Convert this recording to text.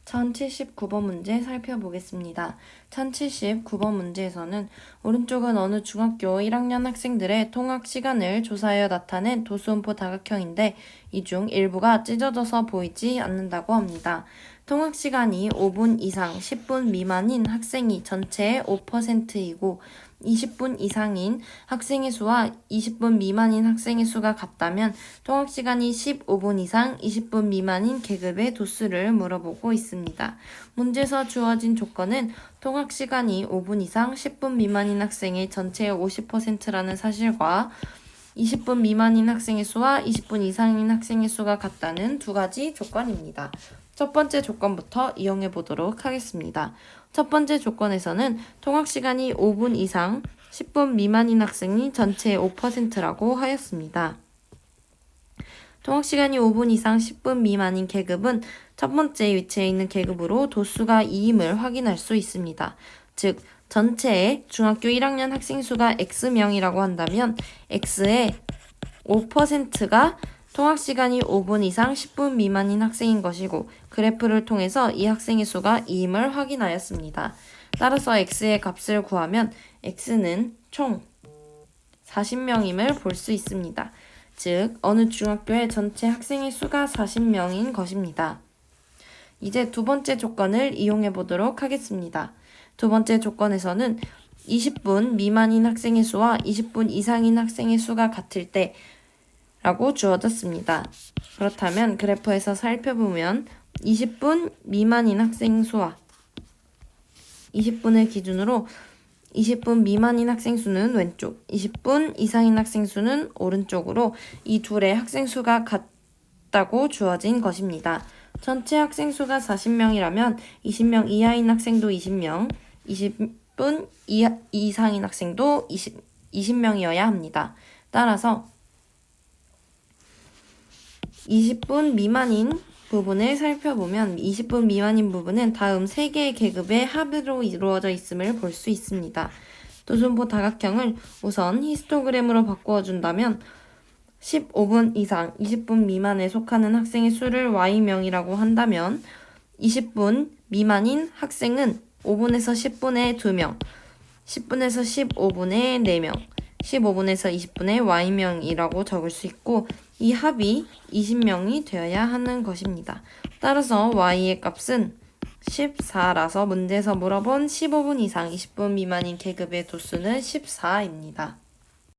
1079번 문제 살펴보겠습니다. 1079번 문제에서는 오른쪽은 어느 중학교 1학년 학생들의 통학 시간을 조사하여 나타낸 도수음포 다각형인데 이 중 일부가 찢어져서 보이지 않는다고 합니다. 통학 시간이 5분 이상 10분 미만인 학생이 전체의 5%이고 20분 이상인 학생의 수와 20분 미만인 학생의 수가 같다면 통학 시간이 15분 이상 20분 미만인 계급의 도수를 물어보고 있습니다. 문제에서 주어진 조건은 통학 시간이 5분 이상 10분 미만인 학생의 전체의 50%라는 사실과 20분 미만인 학생의 수와 20분 이상인 학생의 수가 같다는 두 가지 조건입니다. 첫 번째 조건부터 이용해 보도록 하겠습니다. 첫 번째 조건에서는 통학 시간이 5분 이상 10분 미만인 학생이 전체의 5%라고 하였습니다. 통학 시간이 5분 이상 10분 미만인 계급은 첫 번째 위치에 있는 계급으로 도수가 2임을 확인할 수 있습니다. 즉, 전체의 중학교 1학년 학생 수가 X명이라고 한다면 X의 5%가 통학 시간이 5분 이상 10분 미만인 학생인 것이고 그래프를 통해서 이 학생의 수가 2임을 확인하였습니다. 따라서 X의 값을 구하면 X는 총 40명임을 볼 수 있습니다. 즉, 어느 중학교의 전체 학생의 수가 40명인 것입니다. 이제 두 번째 조건을 이용해 보도록 하겠습니다. 두 번째 조건에서는 20분 미만인 학생의 수와 20분 이상인 학생의 수가 같을 때 라고 주어졌습니다. 그렇다면 그래프에서 살펴보면 20분 미만인 학생 수와 20분을 기준으로 20분 미만인 학생 수는 왼쪽, 20분 이상인 학생 수는 오른쪽으로 이 둘의 학생 수가 같다고 주어진 것입니다. 전체 학생 수가 40명이라면 20명 이하인 학생도 20명, 20분 이상인 학생도 20명이어야 합니다. 따라서 20분 미만인 부분을 살펴보면 20분 미만인 부분은 다음 3개의 계급의 합으로 이루어져 있음을 볼 수 있습니다. 도수음포 다각형을 우선 히스토그램으로 바꾸어 준다면 15분 이상 20분 미만에 속하는 학생의 수를 Y명이라고 한다면 20분 미만인 학생은 5분에서 10분에 2명, 10분에서 15분에 4명, 15분에서 20분에 Y명이라고 적을 수 있고 이 합이 20명이 되어야 하는 것입니다. 따라서 Y의 값은 14라서 문제에서 물어본 15분 이상 20분 미만인 계급의 도수는 14입니다.